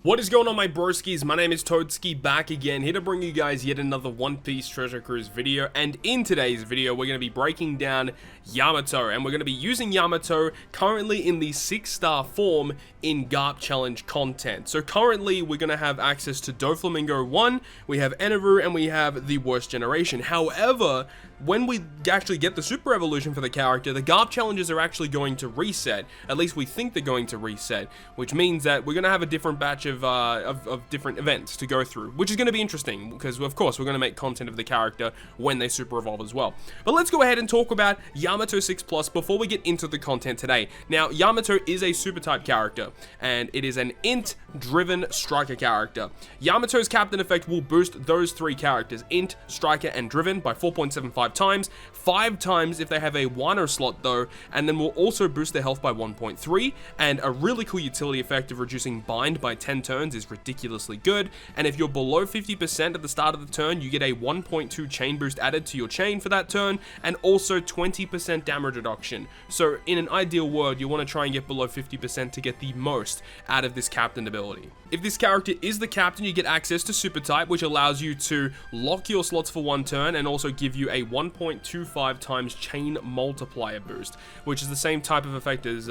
What is going on, my broskiis? My name is Toadskii, back again, here to bring you guys yet another One Piece Treasure Cruise video. And in today's video, we're going to be breaking down Yamato, and we're going to be using Yamato currently in the 6-star form in GARP challenge content. So currently, we're going to have access to Doflamingo 1, we have Eneru, and we have the Worst Generation. However, when we actually get the Super Evolution for the character, the GARP challenges are actually going to reset. At least we think they're going to reset, which means that we're going to have a different batch of different events to go through, which is going to be interesting because, of course, we're going to make content of the character when they Super Evolve as well. But let's go ahead and talk about Yamato 6+ before we get into the content today. Now, Yamato is a super type character, and it is an int-driven striker character. Yamato's captain effect will boost those three characters, int, striker, and driven, by 4.75 times, 5 times if they have a Wano slot though, and then will also boost their health by 1.3, and a really cool utility effect of reducing bind by 10 turns is ridiculously good. And if you're below 50% at the start of the turn, you get a 1.2 chain boost added to your chain for that turn, and also 20% damage reduction. So in an ideal world, you want to try and get below 50% to get the most out of this captain ability. If this character is the captain, you get access to super type, which allows you to lock your slots for 1 turn and also give you a 1.25 times chain multiplier boost, which is the same type of effect as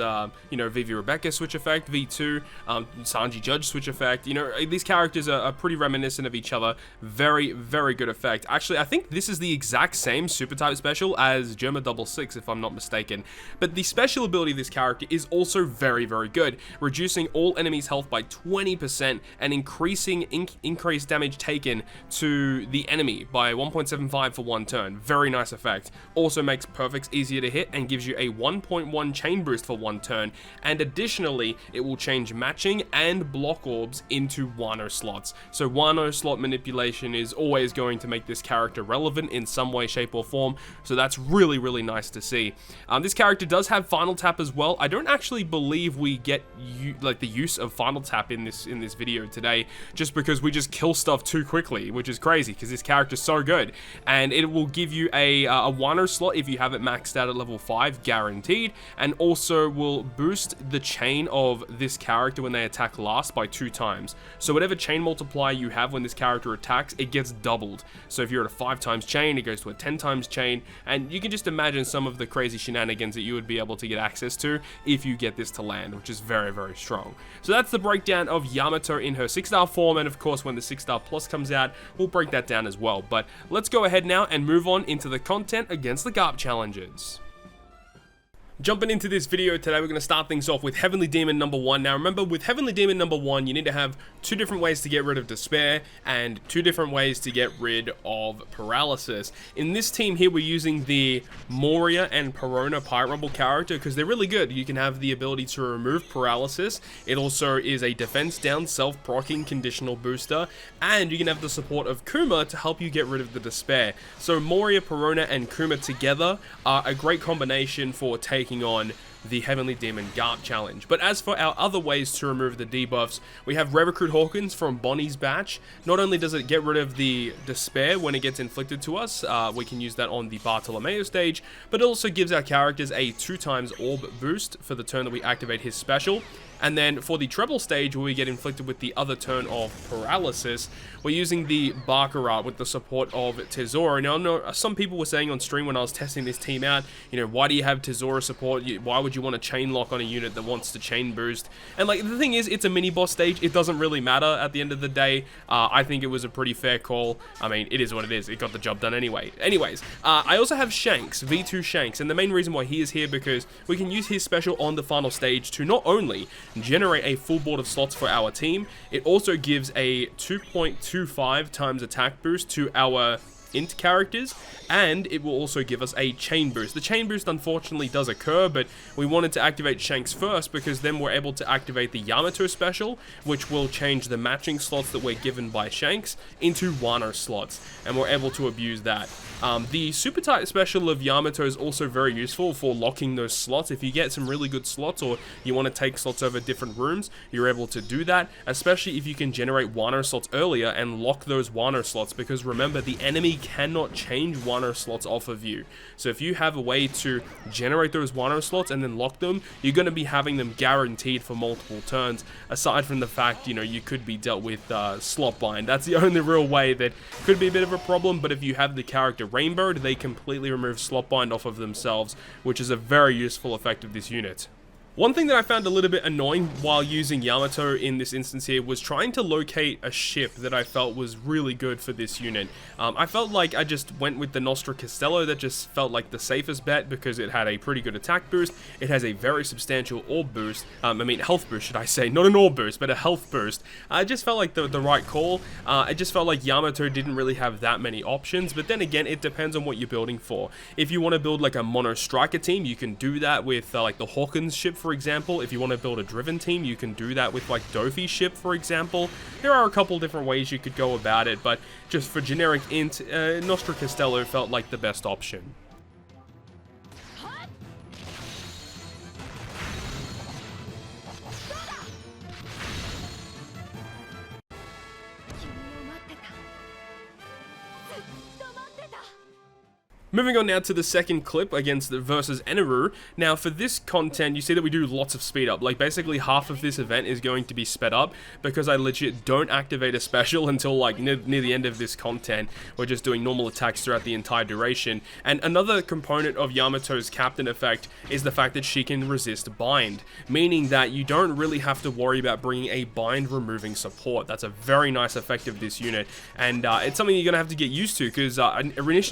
Vivi Rebecca switch effect, V2, Sanji Judge switch effect. These characters are pretty reminiscent of each other. Very, very good effect. Actually, I think this is the exact same super type special as Germa 66, if I'm not mistaken. But the special ability of this character is also very, very good, reducing all enemies' health by 20% and increasing increased damage taken to the enemy by 1.75 for 1 turn. Very nice effect. Also makes perfects easier to hit and gives you a 1.1 chain boost for 1 turn. And additionally, it will change matching and block orbs into Wano slots. So Wano slot manipulation is always going to make this character relevant in some way, shape, or form. So that's really, really nice to see. This character does have Final Tap as well. I don't actually believe we get the use of Final Tap in this video today, just because we just kill stuff too quickly, which is crazy because this character is so good. And it will give you a Wano slot if you have it maxed out at level 5, guaranteed, and also will boost the chain of this character when they attack last by 2 times. So whatever chain multiplier you have when this character attacks, it gets doubled. So if you're at a 5 times chain, it goes to a 10 times chain, and you can just imagine some of the crazy shenanigans that you would be able to get access to if you get this to land, which is very, very strong. So that's the breakdown of Yamato in her 6-star form, and of course when the 6-star plus comes out, we'll break that down as well. But let's go ahead now and move on into the content against the GARP challenges. Jumping into this video today, we're going to start things off with Heavenly Demon number 1. Now remember, with Heavenly Demon number 1, you need to have 2 different ways to get rid of Despair and 2 different ways to get rid of Paralysis. In this team here, we're using the Moria and Perona Pirate Rebel character because they're really good. You can have the ability to remove Paralysis. It also is a defense down self-proccing conditional booster, and you can have the support of Kuma to help you get rid of the Despair. So Moria, Perona, and Kuma together are a great combination for taking on the Heavenly Demon GARP challenge. But as for our other ways to remove the debuffs, we have Recruit Hawkins from Bonnie's batch. Not only does it get rid of the Despair when it gets inflicted to us, we can use that on the Bartolomeo stage, but it also gives our characters a 2 times orb boost for the turn that we activate his special. And then for the treble stage, where we get inflicted with the other turn of Paralysis, we're using the Baccarat with the support of Tesoro. Now, I know some people were saying on stream when I was testing this team out, why do you have Tesoro support? Why would you want to chain lock on a unit that wants to chain boost? And the thing is, it's a mini boss stage. It doesn't really matter at the end of the day. I think it was a pretty fair call. I mean, it is what it is. It got the job done anyway. Anyways, I also have Shanks, V2 Shanks, and the main reason why he is here because we can use his special on the final stage to not only generate a full board of slots for our team, it also gives a 2.25 times attack boost to our int characters, and it will also give us a chain boost. The chain boost unfortunately does occur, but we wanted to activate Shanks first because then we're able to activate the Yamato special, which will change the matching slots that we're given by Shanks into Wano slots, and we're able to abuse that. The super tight special of Yamato is also very useful for locking those slots. If you get some really good slots or you want to take slots over different rooms, you're able to do that, especially if you can generate Wano slots earlier and lock those Wano slots, because remember, the enemy cannot change Wano slots off of you. So if you have a way to generate those Wano slots and then lock them, you're going to be having them guaranteed for multiple turns, aside from the fact, you know, you could be dealt with slot bind. That's the only real way that could be a bit of a problem, but if you have the character Rainbowed, they completely remove slot bind off of themselves, which is a very useful effect of this unit. One thing that I found a little bit annoying while using Yamato in this instance here was trying to locate a ship that I felt was really good for this unit. I felt like I just went with the Nostra Castello. That just felt like the safest bet because it had a pretty good attack boost. It has a very substantial orb boost. I mean health boost, should I say. Not an orb boost, but a health boost. I just felt like the right call. I just felt like Yamato didn't really have that many options, but then again, it depends on what you're building for. If you want to build like a mono striker team, you can do that with like the Hawkins ship, for example. If you want to build a driven team, you can do that with like Dofi's ship, for example. There are a couple different ways you could go about it, but just for generic int, Nostra Castello felt like the best option. Moving on now to the second clip versus Eneru. Now for this content, you see that we do lots of speed up. Like basically half of this event is going to be sped up because I legit don't activate a special until like near the end of this content. We're just doing normal attacks throughout the entire duration. And another component of Yamato's captain effect is the fact that she can resist bind, meaning that you don't really have to worry about bringing a bind removing support. That's a very nice effect of this unit, and it's something you're gonna have to get used to because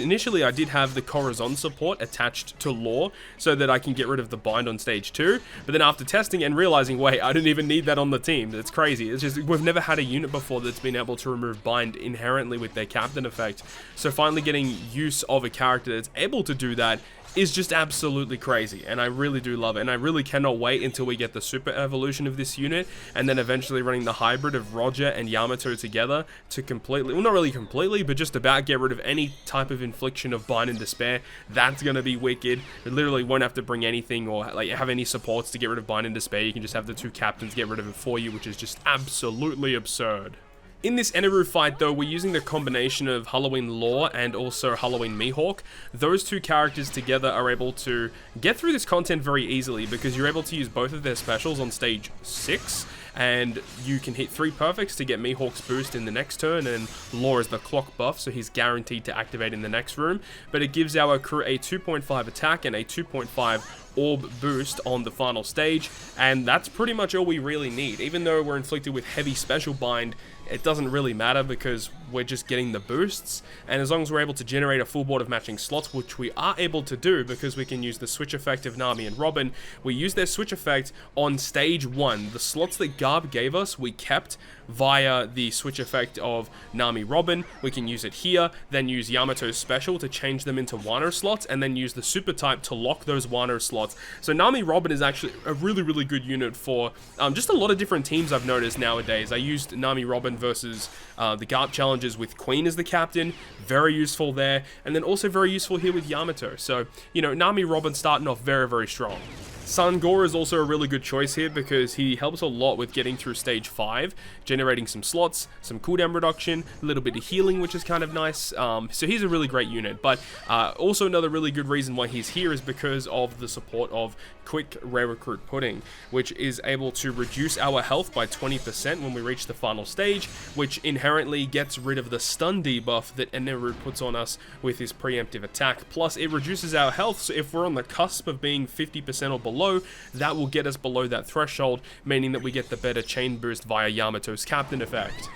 initially I did have the Corazon support attached to Lore so that I can get rid of the bind on stage 2, but then after testing and realizing, wait, I didn't even need that on the team. It's crazy. It's just, we've never had a unit before that's been able to remove bind inherently with their captain effect. So finally getting use of a character that's able to do that is just absolutely crazy, and I really do love it, and I really cannot wait until we get the super evolution of this unit, and then eventually running the hybrid of Roger and Yamato together to completely, well, not really completely, but just about get rid of any type of infliction of bind and despair. That's gonna be wicked. You literally won't have to bring anything or like have any supports to get rid of bind and despair. You can just have the two captains get rid of it for you, which is just absolutely absurd. In this Eneru fight though, we're using the combination of Halloween Lore and also Halloween Mihawk. Those two characters together are able to get through this content very easily because you're able to use both of their specials on stage 6, and you can hit 3 perfects to get Mihawk's boost in the next turn, and Lore is the clock buff, so he's guaranteed to activate in the next room, but it gives our crew a 2.5 attack and a 2.5 orb boost on the final stage, and that's pretty much all we really need. Even though we're inflicted with heavy special bind, it doesn't really matter because we're just getting the boosts, and as long as we're able to generate a full board of matching slots, which we are able to do because we can use the switch effect of Nami and Robin. We use their switch effect on stage 1. The slots that GARP gave us, we kept via the switch effect of Nami Robin. We can use it here, then use Yamato's special to change them into Wano slots, and then use the super type to lock those Wano slots. So Nami Robin is actually a really good unit for just a lot of different teams I've noticed nowadays. I used Nami Robin versus the GARP challenges with Queen as the captain, very useful there, and then also very useful here with Yamato. So, you know, Nami Robin starting off very strong. Sun Gore is also a really good choice here because he helps a lot with getting through stage 5, generating some slots, some cooldown reduction, a little bit of healing, which is kind of nice. So he's a really great unit, but also another really good reason why he's here is because of the support of Quick Rare Recruit Pudding, which is able to reduce our health by 20% when we reach the final stage, which inherently gets rid of the stun debuff that Eneru puts on us with his preemptive attack. Plus, it reduces our health, so if we're on the cusp of being 50% or below, that will get us below that threshold, meaning that we get the better chain boost via Yamato's captain effect.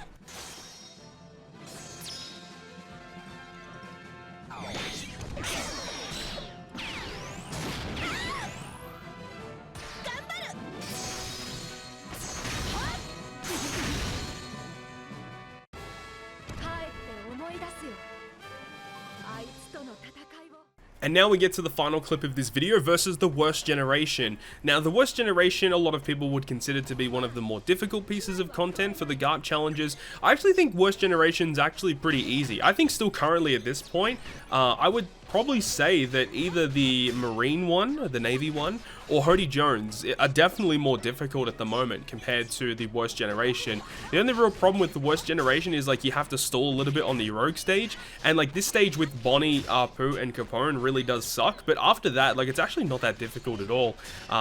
And now we get to the final clip of this video versus the Worst Generation. Now, the Worst Generation, a lot of people would consider to be one of the more difficult pieces of content for the GARP challenges. I actually think Worst Generation's actually pretty easy. I think still currently at this point, I would probably say that either the Marine one, the Navy one, or Jhordyn Jones are definitely more difficult at the moment compared to the worst generation. The only real problem with the worst generation is like you have to stall a little bit on the rogue stage, and like this stage with Bonnie, Apu, and Capone really does suck, but after that, like it's actually not that difficult at all,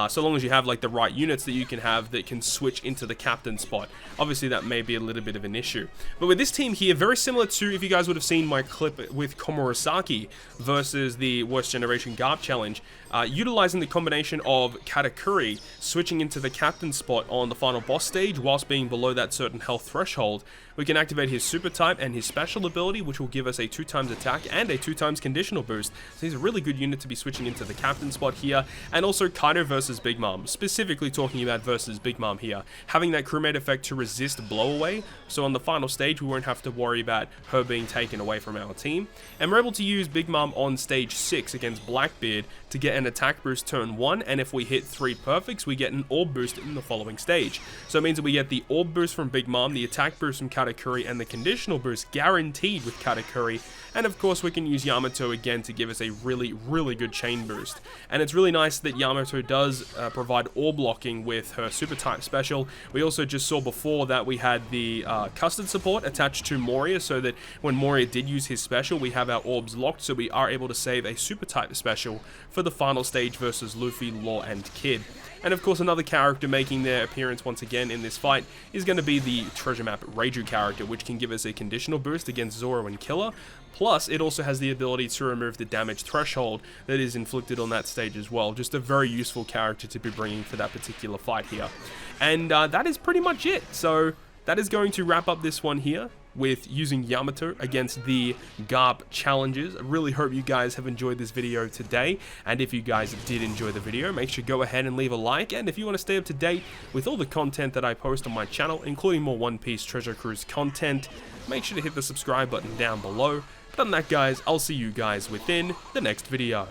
so long as you have like the right units that you can have that can switch into the captain spot. Obviously that may be a little bit of an issue, but with this team here, very similar to if you guys would have seen my clip with Komurasaki versus the worst generation GARP challenge, utilizing the combination of Katakuri switching into the captain spot on the final boss stage whilst being below that certain health threshold, we can activate his super type and his special ability, which will give us a 2x attack and a 2x conditional boost. So he's a really good unit to be switching into the captain spot here. And also Kaido versus Big Mom, specifically talking about versus Big Mom here, having that crewmate effect to resist blow away, so on the final stage we won't have to worry about her being taken away from our team. And we're able to use Big Mom on stage 6 against Blackbeard to get an attack boost turn 1, and if we hit 3 perfects we get an orb boost in the following stage. So it means that we get the orb boost from Big Mom, the attack boost from Katakuri, and the conditional boost guaranteed with Katakuri, and of course we can use Yamato again to give us a really good chain boost. And it's really nice that Yamato does provide orb blocking with her super type special. We also just saw before that we had the custard support attached to Moria, so that when Moria did use his special we have our orbs locked, so we are able to save a super type special for the final stage versus Luffy, Law, and Kid. And of course another character making their appearance once again in this fight is going to be the treasure map Reiju character, which can give us a conditional boost against Zoro and Killer, plus it also has the ability to remove the damage threshold that is inflicted on that stage as well. Just a very useful character to be bringing for that particular fight here. And that is pretty much it. So that is going to wrap up this one here with using Yamato against the GARP challenges. I really hope you guys have enjoyed this video today, and if you guys did enjoy the video, make sure to go ahead and leave a like, and if you want to stay up to date with all the content that I post on my channel, including more One Piece Treasure Cruise content, make sure to hit the subscribe button down below. But other than that guys, I'll see you guys within the next video.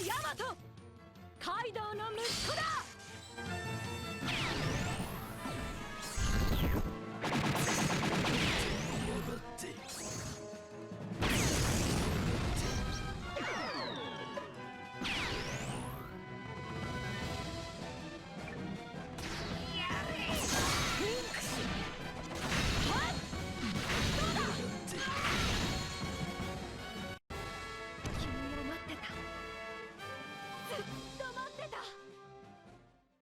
Yamato! Kaido no musuko da! Kimi o matte ta. Zutto matte ta.